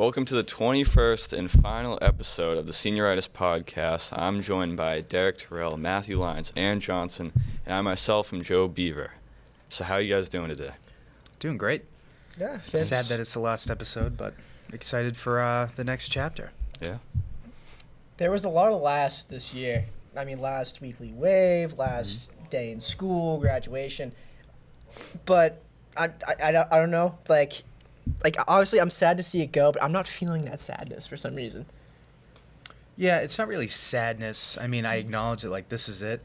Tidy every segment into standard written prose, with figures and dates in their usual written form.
Welcome to the 21st and final episode of the Senioritis podcast. I'm joined by Derek Tirrell, Matthew Lyons, Aaron Johnson, and I myself am Joe Beaver. So how are you guys doing today? Doing great. Yeah, Sad that it's the last episode, but excited for the next chapter. Yeah. There was a lot of last this year. I mean, last weekly wave, last day in school, graduation. But I don't know. Like obviously I'm sad to see it go, but I'm not feeling that sadness for some reason. Yeah, it's not really sadness. I mean, I acknowledge it, like, this is it.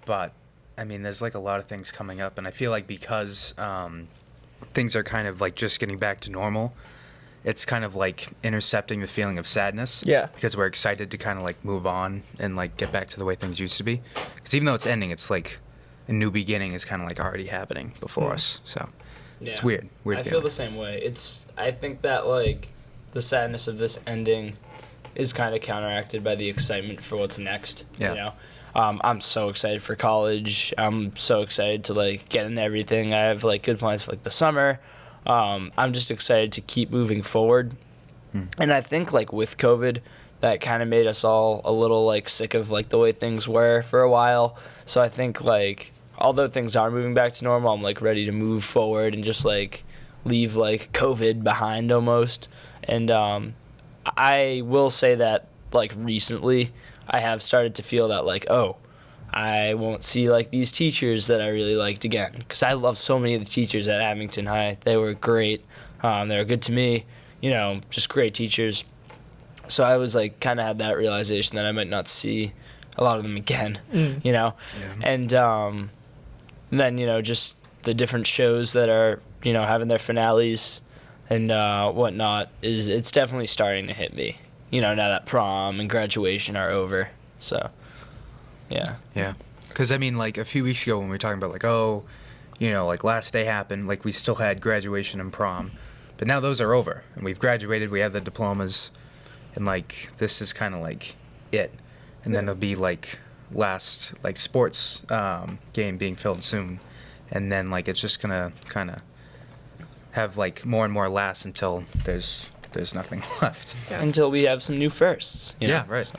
But, I mean, there's, like, a lot of things coming up. And I feel like because things are kind of, like, just getting back to normal, it's kind of, like, intercepting the feeling of sadness. Yeah. Because we're excited to kind of, like, move on and, like, get back to the way things used to be. Because even though it's ending, it's, like, a new beginning is kind of, like, already happening before us. So, yeah. it's weird. I feel the same way. I think that, like, the sadness of this ending is kind of counteracted by the excitement for what's next. Yeah. You know? I'm so excited for college. I'm so excited to, like, get into everything. I have, like, good plans for, like, the summer. I'm just excited to keep moving forward. And I think, like, with COVID, that kind of made us all a little, like, sick of, like, the way things were for a while. So I think, like, although things are moving back to normal, I'm, like, ready to move forward and just, like, leave, like, COVID behind almost. And I will say that, like, recently I have started to feel that, like, oh, I won't see, like, these teachers that I really liked again. Because I love so many of the teachers at Abington High. They were great. They were good to me. You know, just great teachers. So I was, like, kind of had that realization that I might not see a lot of them again, you know? Yeah. And then, you know, just the different shows that are, you know, having their finales and whatnot, it's definitely starting to hit me, you know, now that prom and graduation are over. So, yeah. Yeah. Because, I mean, like, a few weeks ago when we were talking about, like, oh, you know, like, last day happened, like, we still had graduation and prom. But now those are over. And we've graduated, we have the diplomas, and, like, this is kind of, like, it. And then it'll be, like, last, like, sports game being filmed soon. And then, like, it's just going to kind of have, like, more and more last until there's nothing left. Yeah. Until we have some new firsts. You know? Yeah, right. So.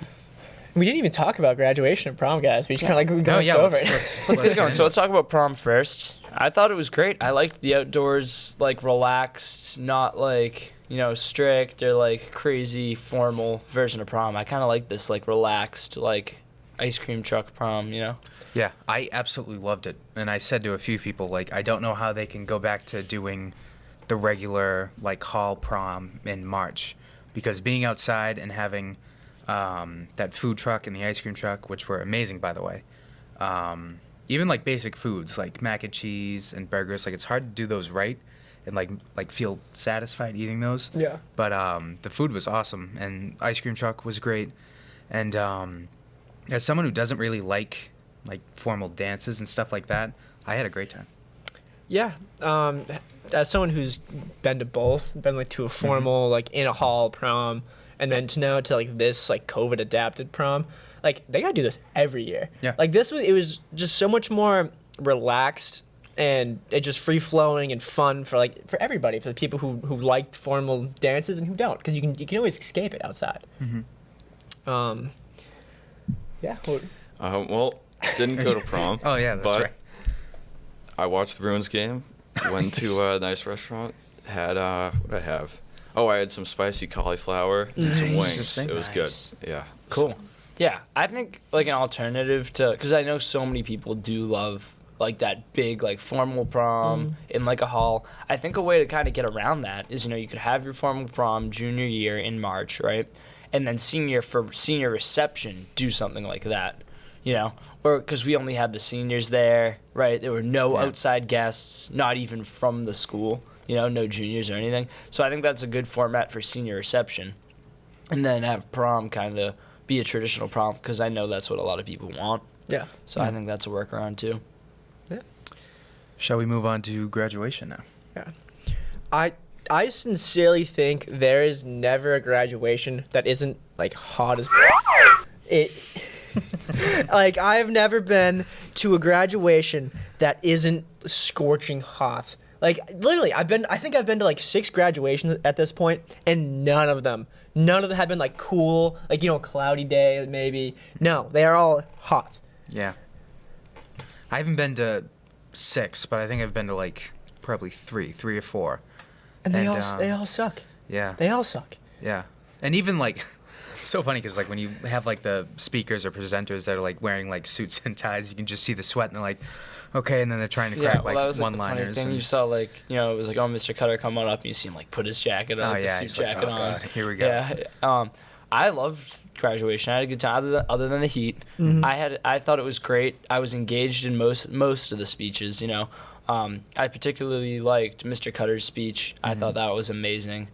We didn't even talk about graduation and prom, guys. We just kind of, like, go over it. Let's get going. So let's talk about prom first. I thought it was great. I liked the outdoors, like, relaxed, not, like, you know, strict or, like, crazy formal version of prom. I kind of like this, like, relaxed, like, ice cream truck prom, you know? Yeah, I absolutely loved it. And I said to a few people, like, I don't know how they can go back to doing the regular, like, hall prom in March. Because being outside and having that food truck and the ice cream truck, which were amazing, by the way, even, like, basic foods, like mac and cheese and burgers, like, it's hard to do those right and, like feel satisfied eating those. Yeah. But the food was awesome, and ice cream truck was great. And as someone who doesn't really like formal dances and stuff like that, I had a great time. Yeah. As someone who's been to both, been, like, to a formal, like, in a hall prom, and then to like, this, like, COVID adapted prom, like, they gotta do this every year. Yeah. Like, it was just so much more relaxed, and it just free flowing and fun for everybody, for the people who like formal dances and who don't, because you can always escape it outside. Yeah. Well, didn't go to prom. Oh, yeah, that's but right. I watched the Bruins game, went to a nice restaurant, had, what did I have? Oh, I had some spicy cauliflower and some wings. It was good. Yeah. Cool. Yeah, I think, like, an alternative to, because I know so many people do love, like, that big, like, formal prom in, like, a hall. I think a way to kind of get around that is, you know, you could have your formal prom junior year in March, right? And then senior reception, do something like that, you know? Or because we only had the seniors there, right? There were no outside guests, not even from the school, you know, no juniors or anything. So I think that's a good format for senior reception. And then have prom kind of be a traditional prom, because I know that's what a lot of people want. Yeah. So I think that's a workaround too. Yeah. Shall we move on to graduation now? Yeah. I sincerely think there is never a graduation that isn't, like, hot as it. Like, I've never been to a graduation that isn't scorching hot. Like literally, I think I've been to like 6 graduations at this point, and none of them have been like cool, like cloudy day maybe. No, they are all hot. Yeah. I haven't been to 6, but I think I've been to like probably 3 or 4. And they all suck. Yeah. They all suck. Yeah. And even like, it's so funny because like when you have like the speakers or presenters that are like wearing like suits and ties, you can just see the sweat and they're like, okay, and then they're trying to crack that was, like, one-liners. The funny thing. You saw like it was like, oh, Mr. Cutter come on up, and you see him like put his jacket on, the suit jacket on. God, here we go. Yeah. I loved graduation. I had a good time other than the heat. Mm-hmm. I thought it was great. I was engaged in most of the speeches. I particularly liked Mr. Cutter's speech. I thought that was amazing.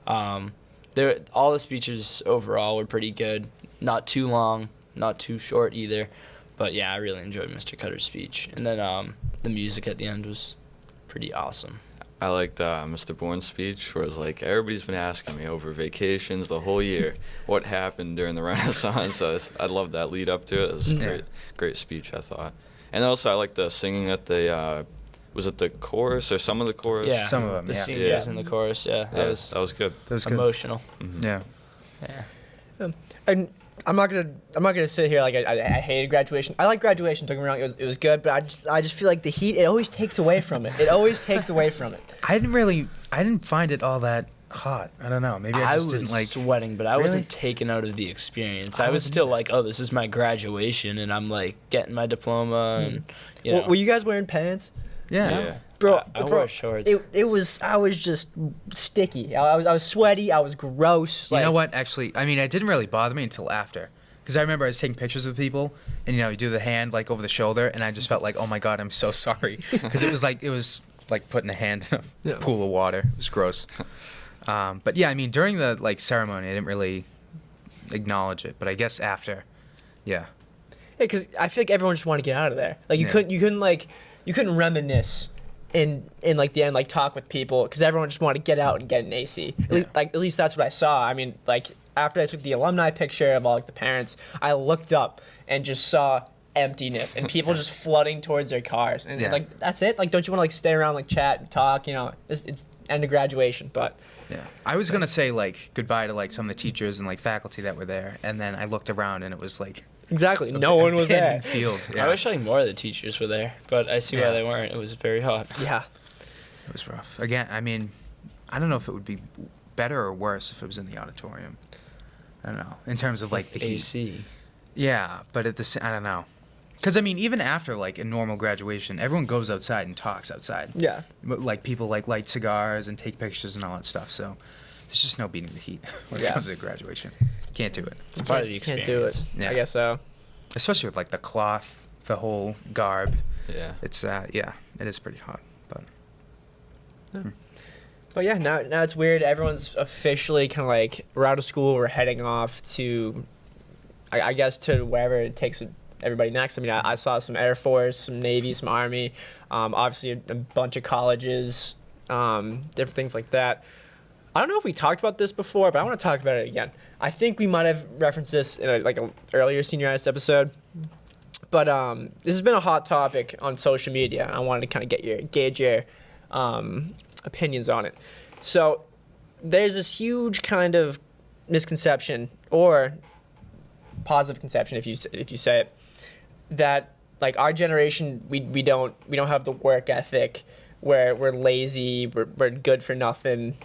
All the speeches overall were pretty good. Not too long, not too short either. But yeah, I really enjoyed Mr. Cutter's speech. And then the music at the end was pretty awesome. I liked Mr. Bourne's speech, where it was like, everybody's been asking me over vacations the whole year what happened during the Renaissance. So I loved that lead up to it. It was a great speech, I thought. And also I liked the singing at the, was it the chorus or some of the chorus? Yeah, some of them. The Yeah. singers in the chorus. Yeah, that was good. That was good. emotional. Mm-hmm. Yeah. Yeah. And I'm not gonna sit here like I hated graduation. I like graduation. Don't get me wrong, it was good, but I just feel like the heat, it always takes away from it. It always takes away from it. I didn't find it all that hot. I don't know. Maybe I just didn't like. Sweating, but I Really? wasn't taken out of the experience. I I was wasn't still either. like, oh, this is my graduation, and I'm like getting my diploma, and you know. Were you guys wearing pants? Yeah. Bro, I wore shorts. I was just sticky. I was sweaty. I was gross. You know what? Actually, I mean, it didn't really bother me until after, because I remember I was taking pictures of people, and you do the hand like over the shoulder, and I just felt like, oh my god, I'm so sorry, because it was like putting a hand in a pool of water. It was gross. But yeah, I mean, during the like ceremony, I didn't really acknowledge it, but I guess after, yeah. Yeah, because I feel like everyone just wanted to get out of there. Like you couldn't reminisce in like the end, like talk with people, because everyone just wanted to get out and get an AC. At least that's what I saw. I mean, like after I took the alumni picture of all like the parents, I looked up and just saw emptiness and people just flooding towards their cars, and like that's it. Like, don't you want to like stay around, like chat and talk? It's end of graduation, but. Yeah, I was gonna say like goodbye to like some of the teachers and like faculty that were there, and then I looked around and it was like Exactly, no one was there. abandoned field. Yeah. I wish like more of the teachers were there, but I see why they weren't. It was very hot. Yeah. It was rough. Again, I mean, I don't know if it would be better or worse if it was in the auditorium. I don't know, in terms of like the heat. AC. Yeah, but at the same, I don't know. Because, I mean, even after, like, a normal graduation, everyone goes outside and talks outside. Yeah. But, like, people, like, light cigars and take pictures and all that stuff. So there's just no beating the heat when it comes to graduation. Can't do it. It's part of the Can't experience. do it. Yeah. I guess so. Especially with, like, the cloth, the whole garb. Yeah. It's, yeah, it is pretty hot. But But yeah, now it's weird. Everyone's officially kind of like, we're out of school. We're heading off to, I guess, to wherever it takes everybody next. I mean, I saw some Air Force, some Navy, some Army, obviously a bunch of colleges, different things like that. I don't know if we talked about this before, but I want to talk about it again. I think we might have referenced this in an earlier Senioritis episode. But this has been a hot topic on social media. I wanted to kind of gauge your opinions on it. So there's this huge kind of misconception, or positive conception if you say it, that like our generation we don't have the work ethic, where we're lazy, we're good for nothing,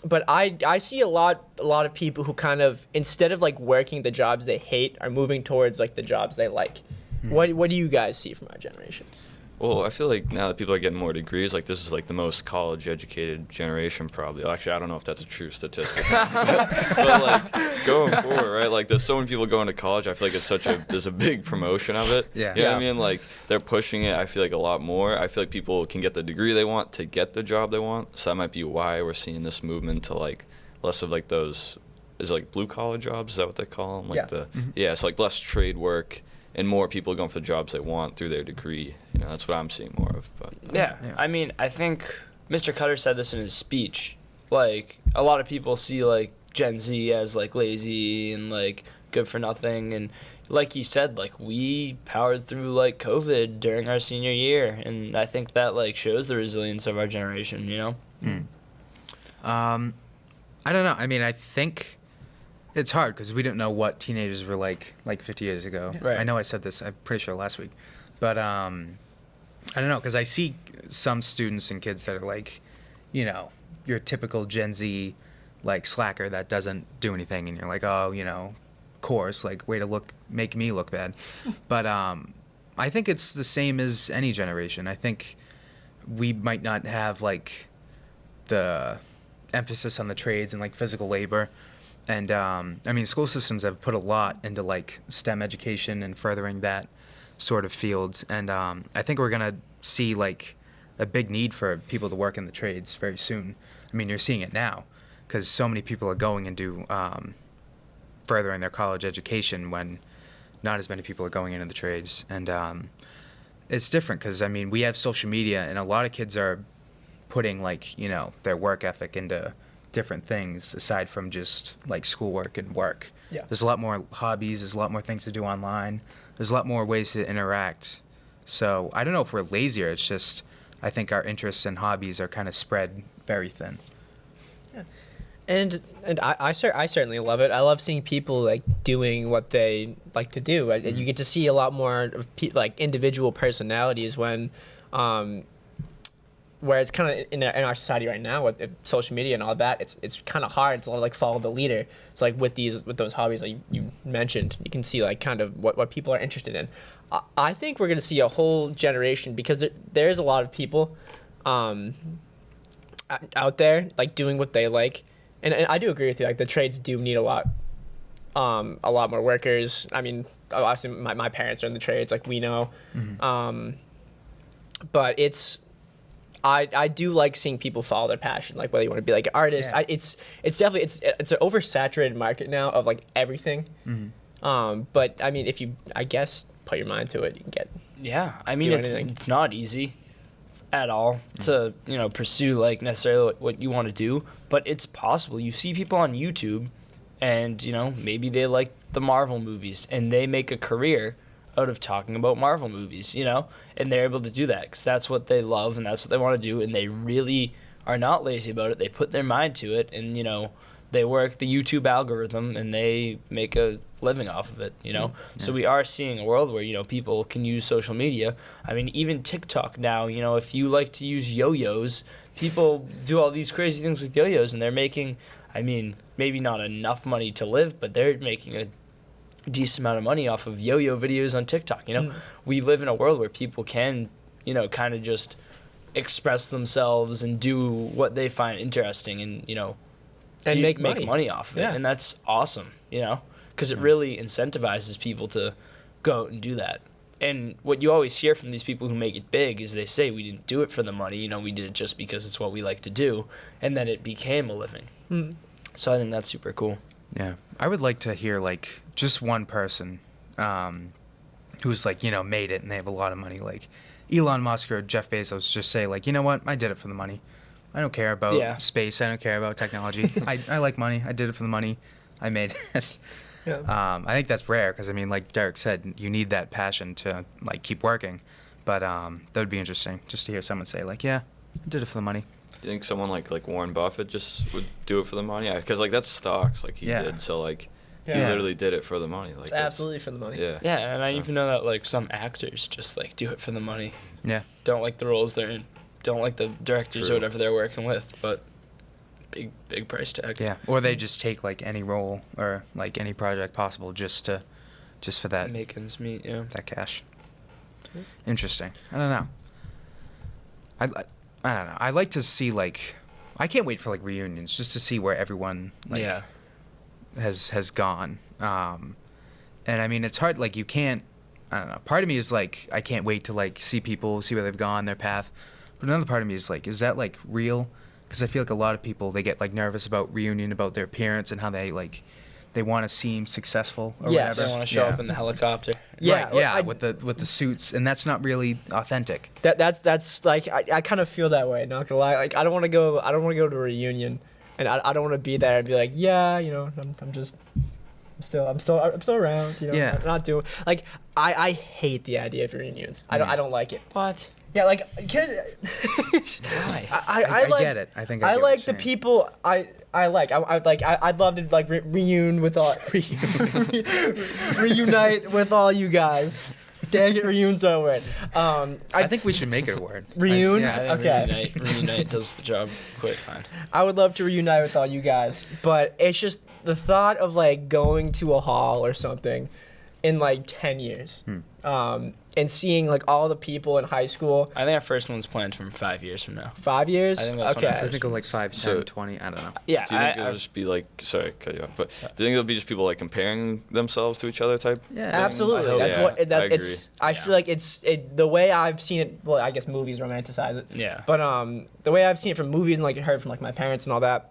but I see a lot of people who kind of, instead of like working the jobs they hate, are moving towards like the jobs they like. What do you guys see from our generation? Well, I feel like now that people are getting more degrees, like this is like the most college-educated generation probably. Actually, I don't know if that's a true statistic. but like going forward, right? Like there's so many people going to college. I feel like there's a big promotion of it. Yeah. You know what I mean? Like they're pushing it, I feel like, a lot more. I feel like people can get the degree they want to get the job they want. So that might be why we're seeing this movement to like less of like those, is it like blue-collar jobs? Is that what they call them? Like it's like less trade work. And more people going for the jobs they want through their degree. That's what I'm seeing more of. But Yeah. I mean, I think Mr. Cutter said this in his speech. Like, a lot of people see, like, Gen Z as, like, lazy and, like, good for nothing. And like you said, like we powered through like COVID during our senior year, and I think that like shows the resilience of our generation, you know? I don't know. I mean, I think it's hard because we don't know what teenagers were like 50 years ago. Right. I know I said this, I'm pretty sure last week, but I don't know, because I see some students and kids that are like, you know, your typical Gen Z like slacker that doesn't do anything, and you're like, oh, you know, course, like way to make me look bad. But I think it's the same as any generation. I think we might not have like the emphasis on the trades and like physical labor. And I mean, school systems have put a lot into like STEM education and furthering that sort of field. And I think we're going to see like a big need for people to work in the trades very soon. I mean, you're seeing it now because so many people are going into furthering their college education when not as many people are going into the trades. And it's different because, I mean, we have social media and a lot of kids are putting like, you know, their work ethic into different things aside from just like schoolwork and work. Yeah. There's a lot more hobbies, there's a lot more things to do online, there's a lot more ways to interact. So I don't know if we're lazier, it's just I think our interests and hobbies are kind of spread very thin. Yeah. And I certainly love it. I love seeing people like doing what they like to do. You get to see a lot more of like individual personalities when where it's kind of in our society right now with social media and all that, it's kind of hard to like follow the leader. So like with those hobbies like you mentioned, you can see like kind of what people are interested in. I think we're going to see a whole generation because there's a lot of people out there like doing what they like, and I do agree with you. Like the trades do need a lot more workers. I mean, obviously my parents are in the trades, like we know, but it's. I do like seeing people follow their passion, like whether you want to be like an artist. Yeah. It's definitely it's an oversaturated market now of like everything. But I mean, if you put your mind to it, you can get. Yeah, I mean anything. it's not easy at all to pursue like necessarily what you want to do, but it's possible. You see people on YouTube, and maybe they like the Marvel movies, and they make a career out of talking about Marvel movies, and they're able to do that because that's what they love and that's what they want to do, and they really are not lazy about it. They put their mind to it, and they work the YouTube algorithm and they make a living off of it. So we are seeing a world where people can use social media. I mean, even TikTok now. If you like to use yo-yos, people do all these crazy things with yo-yos, and they're making. I mean, maybe not enough money to live, but they're making a decent amount of money off of yo-yo videos on TikTok. We live in a world where people can kind of just express themselves and do what they find interesting, and and make money off of it, and that's awesome. Because it really incentivizes people to go out and do that. And what you always hear from these people who make it big is they say, we didn't do it for the money, we did it just because it's what we like to do, and then it became a living. So I think that's super cool. Yeah, I would like to hear like just one person who's like made it and they have a lot of money, like Elon Musk or Jeff Bezos, just say like, you know what, I did it for the money. I don't care about space. I don't care about technology. I like money. I did it for the money. I made it. I think that's rare because I mean, like Derek said, you need that passion to like keep working. But that would be interesting just to hear someone say like, yeah, I did it for the money. Do you think someone like Warren Buffett just would do it for the money? Yeah, because like that's stocks, like he did. So like he literally did it for the money. Like it's absolutely for the money. Yeah. Yeah, and I even know that like some actors just like do it for the money. Yeah. Don't like the roles they're in. Don't like the directors or whatever they're working with, but big price tag. Yeah. Or they just take like any role or like any project possible just for that. Make ends meet. Yeah. That cash. Interesting. I don't know. I don't know. I like to see like, I can't wait for like reunions just to see where everyone like has gone. And I mean, it's hard. Like you can't. I don't know. Part of me is like, I can't wait to like see people, see where they've gone, their path. But another part of me is like, is that like real? Because I feel like a lot of people, they get like nervous about reunion, about their appearance and how they like, they want to seem successful or whatever. They want to show up in the helicopter. Yeah, right, with the suits, and that's not really authentic. That's like I kind of feel that way. Not gonna lie, like I don't want to go to a reunion, and I don't want to be there and be like, I'm just I'm still around. You know, Yeah. I'm not doing like I hate the idea of reunions. I don't like it. What? Yeah, like, cause Why? I like, get it. I think I I get what like you're the saying. people I like. I'd love to like reunite with all reunite with all you guys. Dang it, reunion's not a word. I think we should make it a word. Reun? Yeah. I think Okay. reunite does the job quite fine. I would love to reunite with all you guys, but it's just the thought of like going to a hall or something in like 10 years, and seeing like all the people in high school. I think our first one's planned from 5 years from now. 5 years. I think that's when I okay. I think of like 5, 10, So- 20. I don't know. Yeah, Do you think it'll just be like, sorry, cut you off, but do you think it'll be just people like comparing themselves to each other type? Yeah. Absolutely. I That's hope- what yeah, that I it's. I Yeah. feel like the way I've seen it. Well, I guess movies romanticize it. yeah. But the way I've seen it from movies and like heard from like my parents and all that,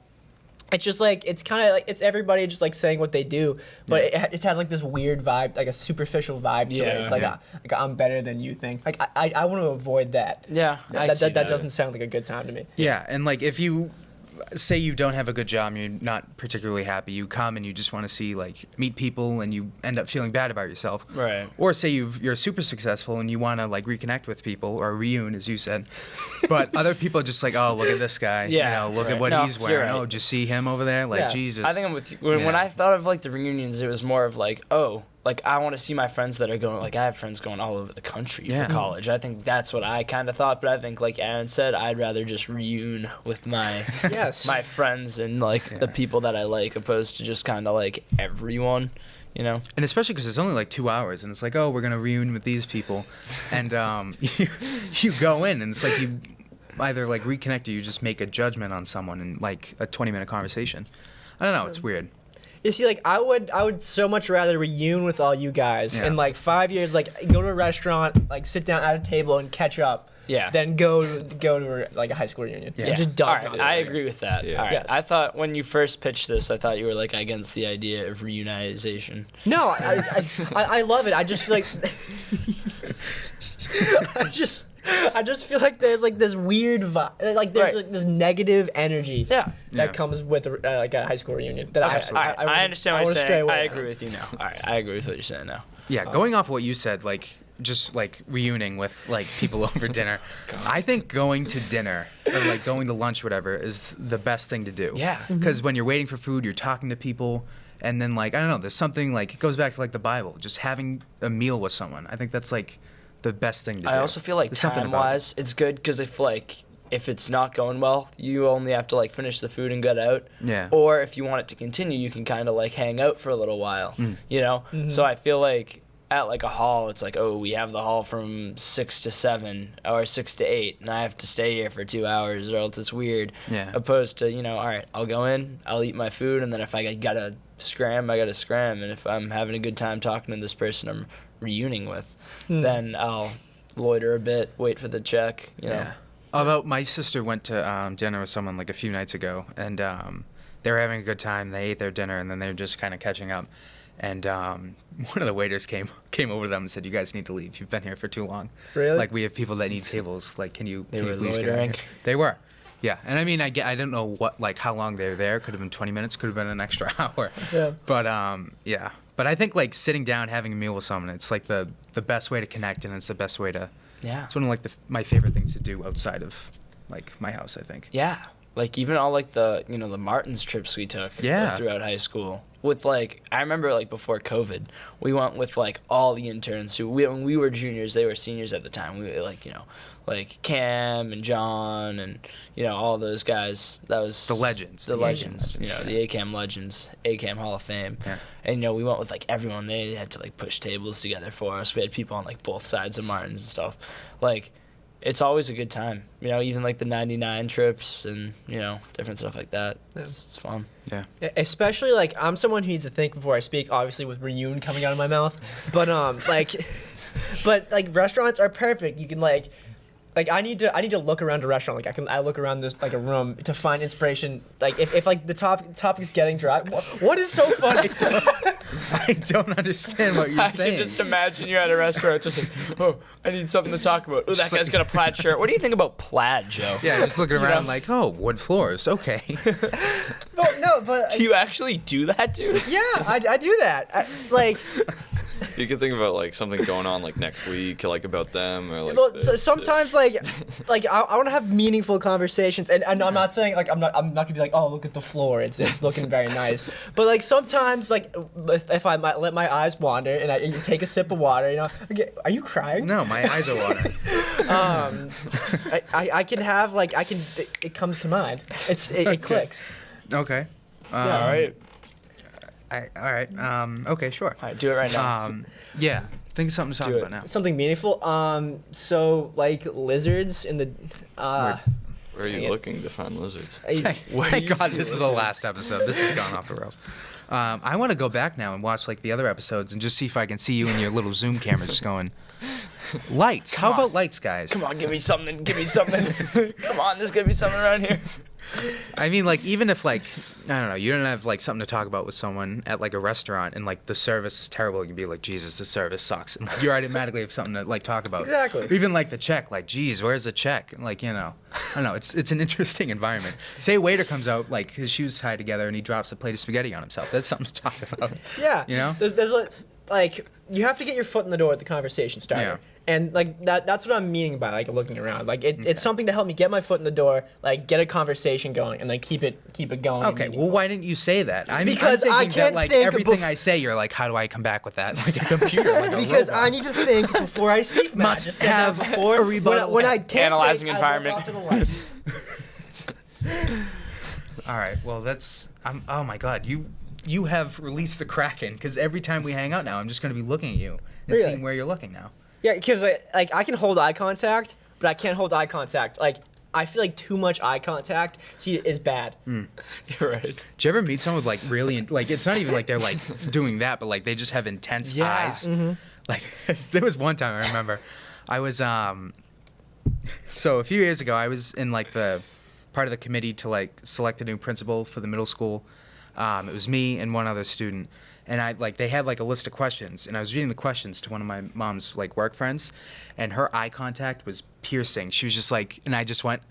it's just like it's kind of like it's everybody just like saying what they do, but it has like this weird vibe, like a superficial vibe to it. Yeah. It's like like I'm better than you think. Like I want to avoid that. Yeah, I That see doesn't sound like a good time to me. Yeah, and like if you say you don't have a good job and you're not particularly happy, you come and you just want to see like meet people and you end up feeling bad about yourself. Right. Or say you're super successful and you want to like reconnect with people or reune as you said. But other people are just like, oh, look at this guy. Yeah, You know, look right. at what No, he's you're wearing. right. Oh, did you see him over there? Like Yeah. Jesus. I think I'm with you. When Yeah. I thought of like the reunions, it was more of like, oh, like I want to see my friends that are going. Like I have friends going all over the country Yeah. for college. I think that's what I kind of thought. But I think, like Aaron said, I'd rather just reune with my Yes. my friends and like the people that I like, opposed to just kind of like everyone. You know. And especially because it's only like 2 hours, and it's like, oh, we're gonna reunion with these people, and you go in, and it's like you either like reconnect or you just make a judgment on someone in like a 20-minute conversation. I don't know, it's weird. You see, like I would so much rather reune with all you guys Yeah. in like 5 years. Like go to a restaurant, like sit down at a table and catch up. Yeah. Then go to like a high school reunion. Yeah. It just does All not. right, sound I good. agree with that. Yeah. All right. Yes. I thought when you first pitched this, I thought you were like against the idea of reunitization. No, I love it. I just feel like I just feel like there's like this weird vibe, like there's Right. like this negative energy Yeah. that Yeah. comes with like a high school reunion. That Okay. I All right. I understand what wanna you're stray saying. away I from. agree with you now. All right. I agree with what you're saying now. Yeah, going off what you said, like just like reuniting with like people over dinner. I think going to dinner or like going to lunch, whatever, is the best thing to do. Yeah. Because when you're waiting for food, you're talking to people, and then like I don't know, there's something like it goes back to like the Bible, just having a meal with someone. I think that's like the best thing to do. I also feel like There's something about it. time-wise, it's good because if it's not going well, you only have to like finish the food and get out. Yeah. Or if you want it to continue, you can kind of like hang out for a little while. You know. So I feel like at like a hall, it's like, oh, we have the hall from 6 to 7 or 6 to 8, and I have to stay here for 2 hours, or else it's weird. Yeah. Opposed to, all right, I'll go in, I'll eat my food, and then if I gotta scram, I gotta scram, and if I'm having a good time talking to this person I'm reuniting with, then I'll loiter a bit, wait for the check. You know. Yeah. Although my sister went to dinner with someone like a few nights ago, and they were having a good time. They ate their dinner, and then they were just kind of catching up. And one of the waiters came over to them and said, "You guys need to leave. You've been here for too long. Really? Like we have people that need tables. Like can you They can were you please get out of loitering? here?" They were. Yeah, and I mean, I don't know what like how long they were there. Could have been 20 minutes. Could have been an extra hour. Yeah. But yeah. But I think like sitting down having a meal with someone, it's like the best way to connect, and it's the best way to. Yeah. It's one of like my favorite things to do outside of like my house, I think. Yeah. Like even all like the the Martins trips we took Yeah. throughout high school. With like I remember like before COVID, we went with like all the interns who when we were juniors, they were seniors at the time. We were like like Cam and John and all those guys. That was The legends. The The legends. legends. The ACAM legends, ACAM Hall of Fame. Yeah. And we went with like everyone. They had to like push tables together for us. We had people on like both sides of Martins and stuff. Like it's always a good time. Even like the 99 trips and, different stuff like that. Yeah. It's fun. Yeah. Especially like I'm someone who needs to think before I speak. Obviously, with reunion coming out of my mouth, but like restaurants are perfect. You can like like I need to look around a restaurant. Like I look around this like a room to find inspiration. Like if like the topic's getting dry. What is so funny? I don't understand what you're saying. I can just imagine you're at a restaurant just like, oh, I need something to talk about. Oh, that guy's got a plaid shirt. What do you think about plaid, Joe? Yeah, just looking around like, oh, wood floors. Okay. No, but Do you actually do that, dude? yeah, I do that. Like, You can think about like something going on like next week, like about them, or like. well, so sometimes like I want to have meaningful conversations, and I'm not saying like I'm not gonna be like, oh, look at the floor, it's looking very nice, but like sometimes like if I might let my eyes wander and I take a sip of water, you know, are you crying? No, my eyes are watering. I can have like it comes to mind. It clicks. Okay. Yeah. All right. All right. Okay, sure. All right, do it right now. Yeah. Think of something to talk Do it. about now. Something meaningful. So like lizards in the. Where are you looking to find lizards? Thank God this is the last episode. This has gone off the rails. I want to go back now and watch like the other episodes and just see if I can see you in your little Zoom camera just going, lights. How about lights, guys? Come on, give me something. Give me something. Come on, there's gonna be something around here. I mean, like, even if, like, I don't know, you don't have, like, something to talk about with someone at, like, a restaurant and, like, the service is terrible, you can be like, Jesus, the service sucks. And like, you automatically have something to, like, talk about. Exactly. Or even, like, the check, like, geez, where's the check? And, like, you know, I don't know, it's an interesting environment. Say a waiter comes out, like, his shoes tied together and he drops a plate of spaghetti on himself. That's something to talk about. Yeah. You know? There's like you have to get your foot in the door at the conversation starter. Yeah. And like that's what I'm meaning by like looking around. Like it's something to help me get my foot in the door, like get a conversation going, and then keep it going. Okay, well, why didn't you say that? Because I'm I thinking can't that, like, think everything bef- I say, you're like, how do I come back with that? Like a computer, like a because robot. I need to think before I speak. Matt. Must Just said that have before. a rebuttal. When I can't Analyzing think, environment. I look off to the left. All right, well, that's... oh, my God, you have released the Kraken, because every time we hang out now, I'm just going to be looking at you and Really? seeing where you're looking now. Yeah, because like I can hold eye contact, but I can't hold eye contact. Like I feel like too much eye contact is bad. You're right. Did you ever meet someone with, like, really... Like, it's not even like they're, like, doing that, but, like, they just have intense Yeah. eyes. Like, there was one time I remember, I was... So, a few years ago, I was in, like, the part of the committee to, like, select a new principal for the middle school. It was me and one other student. And they had like a list of questions, and I was reading the questions to one of my mom's like work friends, and her eye contact was piercing. She was just like, and I just went,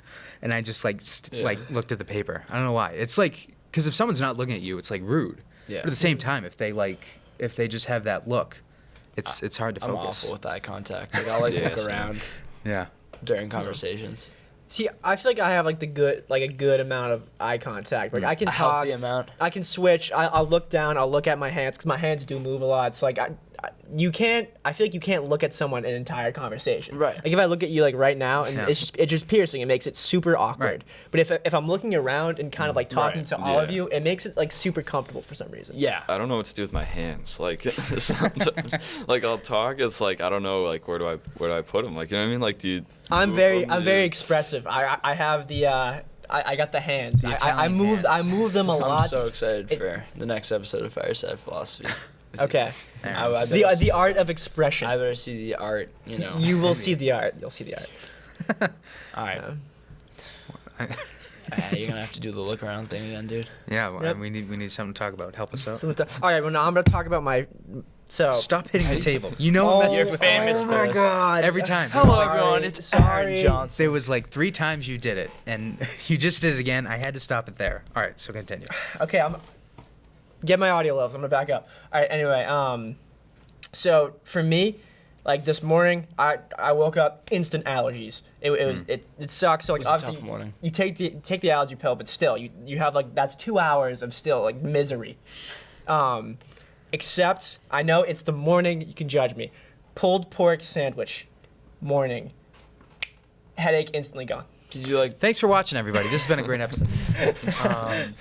and I just like like looked at the paper. I don't know why. It's like, because if someone's not looking at you, it's like rude. Yeah. But at the same time, if they just have that look, it's hard to I'm focus. awful with eye contact. Like I'll like look same. around Yeah. during conversations. See, I feel like I have like a good amount of eye contact. Like I can A talk, healthy amount. I can switch. I'll look down. I'll look at my hands because my hands do move a lot. So like you can't. I feel like you can't look at someone an entire conversation. Right. Like if I look at you like right now and Yeah. it's just piercing. It makes it super awkward. Right. But if I'm looking around and kind of like talking Right. to all of Yeah. you, it makes it like super comfortable for some reason. Yeah. I don't know what to do with my hands. Like sometimes, like I'll talk. It's like I don't know. Like where do I put them? Like you know what I mean? Like do you? I'm move very them? very expressive. I have the I got the hands. The I Italian move hands. I move them a I'm lot. so excited for the next episode of Fireside Philosophy. Okay. There I it is. better The art of expression. I better see the art, you know. You will see the art. You'll see the art. All right. You're gonna have to do the look around thing again, dude. Yeah, well, Yep. we need something to talk about. Help us out. All right. Well, now I'm gonna talk about my. So. Stop hitting the table. You know what messes You're with famous oh for my this. God. every time. Hello, Sorry. everyone. It's Sorry. Aaron Johnson. There was like 3 times you did it, and you just did it again. I had to stop it there. All right, so continue. Okay. I'm. Get my audio levels. I'm gonna back up. All right. Anyway. So for me, like this morning, I woke up instant allergies. It sucks. So like It was a obviously tough morning. you take the allergy pill, but still you have like that's 2 hours of still like misery. Except I know it's the morning. You can judge me. Pulled pork sandwich, morning. Headache instantly gone. Did you like? Thanks for watching, everybody. This has been a great episode.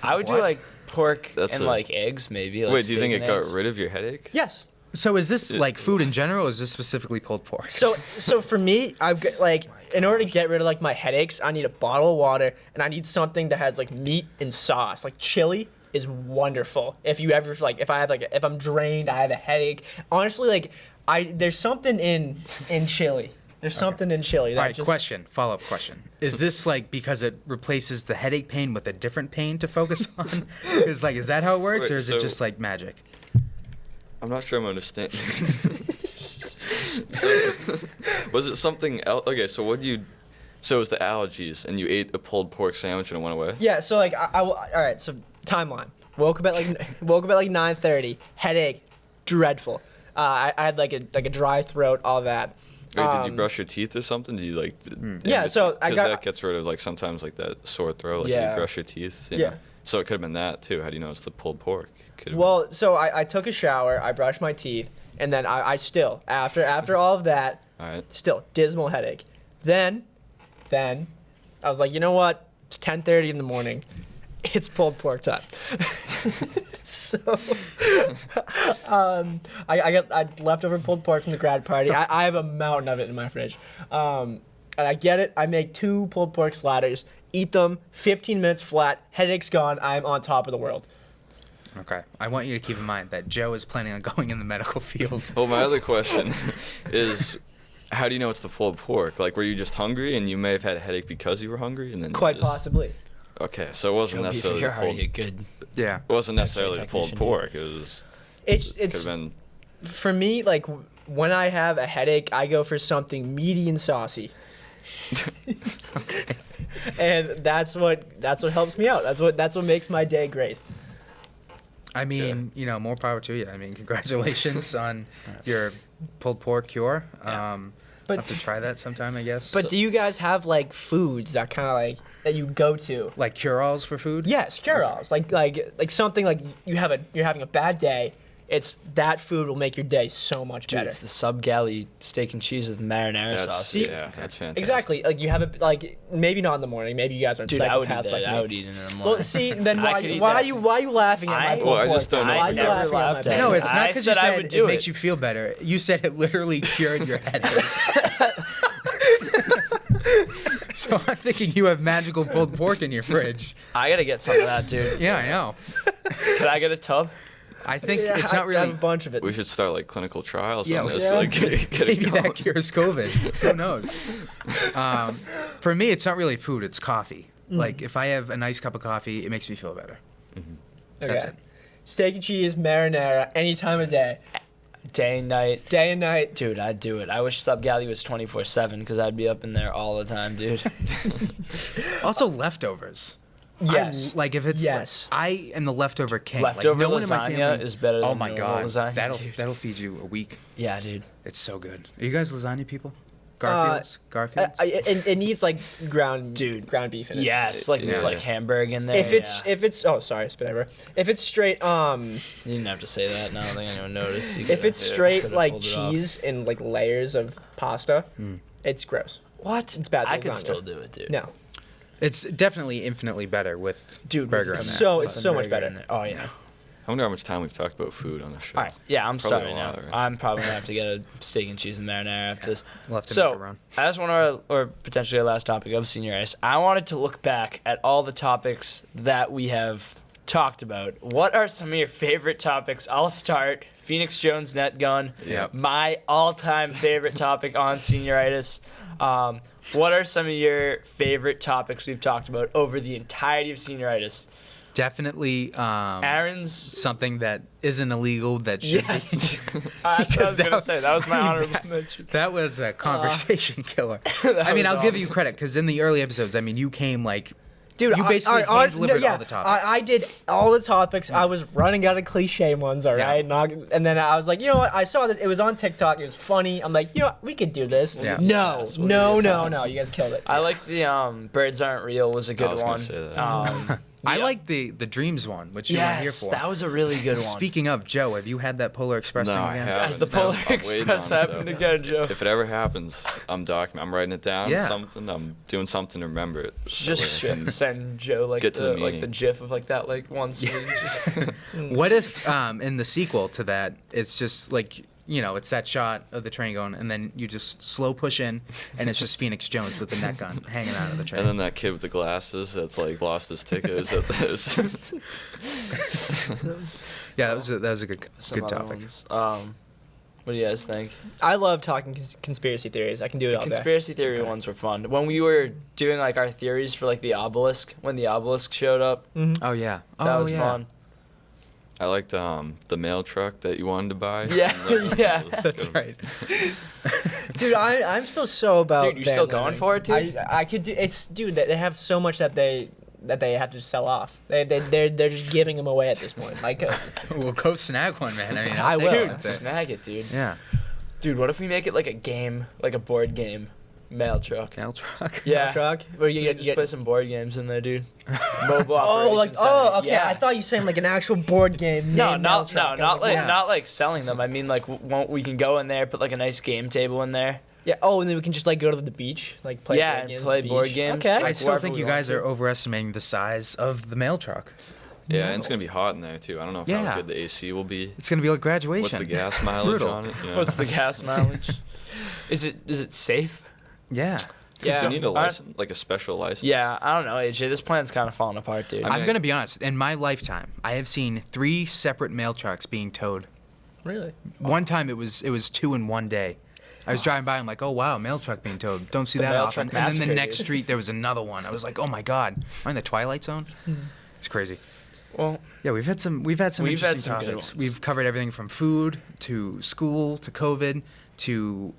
I would do What? like pork That's and a- like eggs, maybe. Like Wait, do you think steak it and got eggs. rid of your headache? Yes. So is this like food in general, or is this specifically pulled pork? So for me, I've got like in order to get rid of like my headaches, I need a bottle of water and I need something that has like meat and sauce. Like chili is wonderful. If you ever like if I'm drained, I have a headache. Honestly, like there's something in chili There's something in chili that All right, just follow-up question. Is this like because it replaces the headache pain with a different pain to focus on? Is that how it works, Wait, or is it just like magic? I'm not sure I'm understanding. So, was it something else? Okay, so what do you? So it was the allergies, and you ate a pulled pork sandwich and it went away. Yeah, so like all right, so timeline. Woke up at like 9:30, headache, dreadful. I had like a dry throat, all that. Wait, did you brush your teeth or something? Did you like? Yeah, so I got. that gets rid of like sometimes like that sore throat. Like Yeah. you brush your teeth. You Yeah. know? So it could have been that too. How do you know it's the pulled pork? Could've Well, so I took a shower, I brushed my teeth, and then I still after all of that, been. All right. still dismal headache. Then I was like, you know what? It's 10:30 in the morning. It's pulled pork time. So I got leftover pulled pork from the grad party. I have a mountain of it in my fridge. And I get it. I make 2 pulled pork sliders, eat them, 15 minutes flat, headache's gone. I'm on top of the world. Okay. I want you to keep in mind that Joe is planning on going in the medical field. Well, my other question is, how do you know it's the pulled pork? Like, were you just hungry and you may have had a headache because you were hungry, and then you Quite just- possibly. Okay, so it wasn't Joe Beaver, necessarily you're the pulled. already a good. Yeah. It wasn't necessarily the X-ray pulled technician, pork. It was. It's Could have been. for me, like when I have a headache, I go for something meaty and saucy. And that's what helps me out. That's what makes my day great. I mean, more power to you. I mean, congratulations on your pulled pork cure. But- I'll have to try that sometime, I guess. But do you guys have like foods that kind of like that you go to? Like cure-alls for food? Yes, cure-alls. Like something like you're having a bad day. It's that food will make your day so much Dude, better. it's the sub galley steak and cheese with marinara That's, sauce. See- yeah, that's fantastic. Exactly. Like you have it like maybe not in the morning. Maybe you guys are Dude, I would eat psychopaths that. like me. I would eat it in the morning. Well, see, then I why could eat why that. are you laughing at my I- pulled Well, I pork? just don't know. Why are I you never laughing at my laughed at bad? it. No, it's not I because you said I said would it do makes it. you feel better. You said it literally cured your headache. So I'm thinking you have magical pulled pork in your fridge. I gotta get some of that, dude. Yeah, I know. Could I get a tub? I think Yeah, it's not I have really. a bunch of it. We should start like clinical trials Yeah, on this. yeah. Like, get it Maybe going. that cures COVID. Who knows? For me, it's not really food. It's coffee. Like if I have a nice cup of coffee, it makes me feel better. That's it. Steak and cheese, marinara, any time of day, Day and night. day and night. Dude, I'd do it. I wish Sub Galley was 24/7 because I'd be up in there all the time, dude. Also, leftovers. Yes. Like if it's Yes. I am the leftover king. Leftover like, no one in my lasagna family, is better Oh than my normal god, lasagna, that'll dude. that'll feed you a week. Yeah, dude. It's so good. Are you guys lasagna people? Garfield's. Garfield's. It needs like ground beef in it. Yes, like Yeah. like Hamburg in there. If it's oh sorry spit everywhere. If it's straight You didn't have to say that. No, I don't think anyone noticed. You if could've- it's straight could've like pulled it off. cheese in like layers of pasta, it's gross. What? It's bad I could lasagna. still do it, dude. No, It's definitely infinitely better with Dude, burger with on that. so it's Some so much burger better. in there. Oh yeah. I wonder how much time we've talked about food on the show. All right. Yeah, I'm Probably starving a now. lot, right? I'm probably gonna have to get a steak and cheese and marinara after this. We'll have to make So, a run. as one of our, or potentially our last topic of Senioritis, I wanted to look back at all the topics that we have talked about. What are some of your favorite topics? I'll start. Phoenix Jones net gun. Yep. My all-time favorite topic on Senioritis. What are some of your favorite topics we've talked about over the entirety of Senioritis? Definitely Aaron's. something that isn't illegal that should Yes. be. That's what I was Because gonna say. That was my honorable mention. That was a conversation killer. That I mean, was I'll give awesome. you credit because in the early episodes, I mean, you came like, Dude, you basically hand-delivered all the topics. I did all the topics. I was running out of cliche ones, all Yeah. right? And then I was like, you know what? I saw this. It was on TikTok. It was funny. I'm like, you know what? We could do this. Yeah. No, Yes, no, we'll do no, this. no. You guys killed it. I like the birds aren't real was a good was one. gonna say that. I Yeah. like the dreams one, which you were here Yes, for. that was a really good one. Speaking of Joe, have you had that Polar Express No, thing I again? haven't. As the Polar I'm waiting Express on it, happened though. again, Joe. If it ever happens, I'm doing it down. Yeah. Something. I'm doing something to remember it. Just So I can send Joe like Get to the the like meeting. the GIF of like that like one scene. Just- What if in the sequel to that, it's just like, it's that shot of the train going, and then you just slow push in, and it's just Phoenix Jones with the net gun hanging out of the train. And then that kid with the glasses that's like lost his ticket is at this. Yeah, that was a good Some other topic. ones. What do you guys think? I love talking conspiracy theories. I can do it The all day. conspiracy theory ones were fun. When we were doing like our theories for like the obelisk, when the obelisk showed up, Oh yeah. that Oh was yeah. fun. I liked the mail truck that you wanted to buy. Yeah, yeah. That's right. Dude, I'm still so about. Dude, you're still going landing. for it, dude? I could do. It's dude. They have so much that they have to sell off. They're just giving them away at this point. Like, We'll go snag one, man. I mean, I I'll take will. it. Dude, That's it. snag it, dude. Yeah. Dude, what if we make it like a game, like a board game, mail truck? Mail truck. Yeah. truck where you Just get. play some board games in there, dude. Mobile Oh, like operations center. okay. Yeah. I thought you were saying like an actual board game. No, named not Mail Truck. I was not like yeah. not like selling them. I mean, like we can go in there, put like a nice game table in there. Yeah. Oh, and then we can just like go to the beach, like play. Yeah, board and games play at the board beach. games. Okay. I Like, still wherever think we you want guys to. are overestimating the size of the mail truck. Yeah, and it's gonna be hot in there too. I don't know if how Yeah. good the AC will be. It's gonna be like graduation. What's the gas mileage Brutal. on it? You know? What's the gas mileage? Is it safe? Yeah. Yeah. Do you need a I- license, like a special license? Yeah, I don't know, AJ. This plan's kind of falling apart, dude. I mean, I'm gonna be honest. In my lifetime, I have seen 3 separate mail trucks being towed. Really? One time it was 2 in one day. I was driving by. I'm like, oh wow, mail truck being towed. Don't see The that mail often. truck And then the massacre, next dude. street there was another one. I was like, oh my god, am I in the Twilight Zone? It's crazy. Well, Yeah, we've had some We've had interesting some good topics. ones. We've covered everything from food to school to COVID to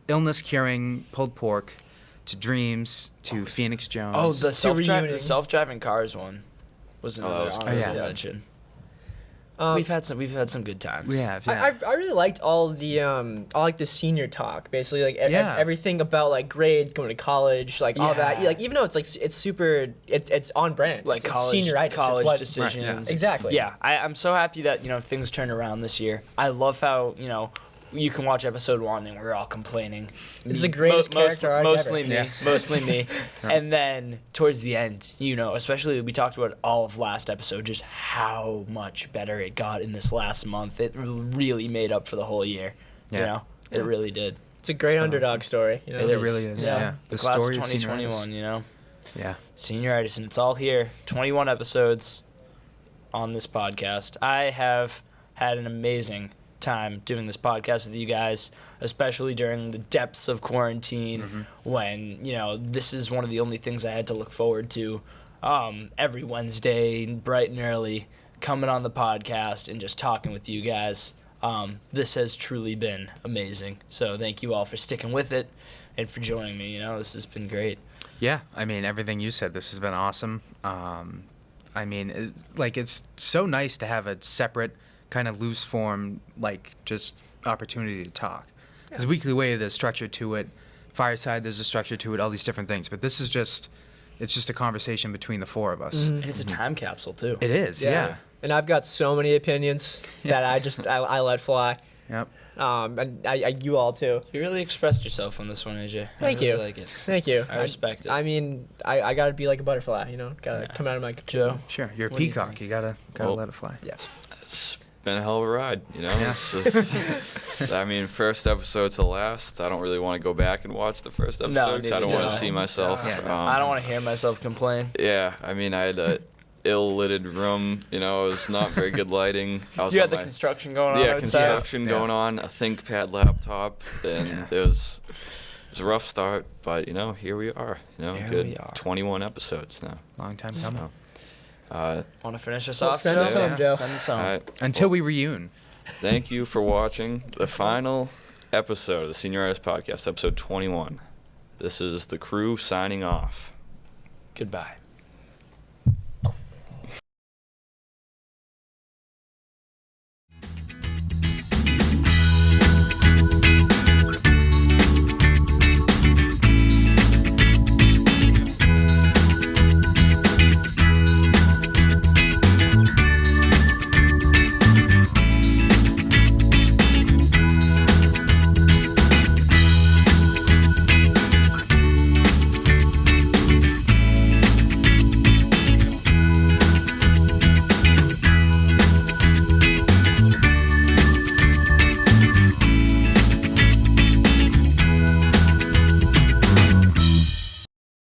illness curing pulled pork to dreams to Phoenix Jones. oh, the reuniting. self-driving cars one was that another was honorable cool. Yeah. mention. Um, We've had some good times. we have. Yeah. I really liked all like the senior talk, basically like Yeah. everything about like grades, going to college, like all that. Yeah. Like even though it's like it's super, it's on brand. Like it's college, senioritis. It's college what- decisions. Right, yeah. Exactly. Yeah, I'm so happy that things turned around this year. I love how you can watch episode 1 and we're all complaining. It's the greatest character arc mostly ever. me, Yeah. mostly me. And then towards the end, especially we talked about all of last episode, just how much better it got in this last month. It really made up for the whole year. Yeah. It really did. It's a great been underdog awesome. story. It really is. Yeah. The The class story of of 2021, Yeah. Senioritis, and it's all here. 21 episodes on this podcast. I have had an amazing time doing this podcast with you guys, especially during the depths of quarantine when, this is one of the only things I had to look forward to every Wednesday, bright and early, coming on the podcast and just talking with you guys. This has truly been amazing. So thank you all for sticking with it and for joining me. This has been great. Yeah, I mean everything you said. This has been awesome. I mean, it's so nice to have a separate, kind of loose form, just opportunity to talk. Because Weekly Wave, there's structure to it. Fireside, there's a structure to it. All these different things. But this is it's just a conversation between the 4 of us. And it's a time capsule, too. It is, yeah. And I've got so many opinions that I let fly. Yep. And you all too. You really expressed yourself on this one, AJ. Thank I really you. like it. Thank you. I respect it. I mean, I gotta be like a butterfly, gotta come out of my Joe? Sure. You're a What do you peacock. think? You gotta Well, let it fly. Yes. It's been a hell of a ride, It's just, I mean, first episode to last. I don't really want to go back and watch the first episode 'cause I don't neither want do to I. see myself. Yeah, no. I don't want to hear myself complain. Yeah, I mean, I had a ill-lit room. It was not very good lighting. I was You on had the my- construction going on Yeah, outside. construction Yeah. going on, a ThinkPad laptop, and Yeah. it was a rough start, but here we are. Here Good we are. 21 episodes now. Long time coming. So, Want to finish us Well, off, send Joe? us home, Joe. Send us all home. right. Until we reune. Thank you for watching the final episode of the Senioritis Podcast, episode 21. This is the crew signing off. Goodbye.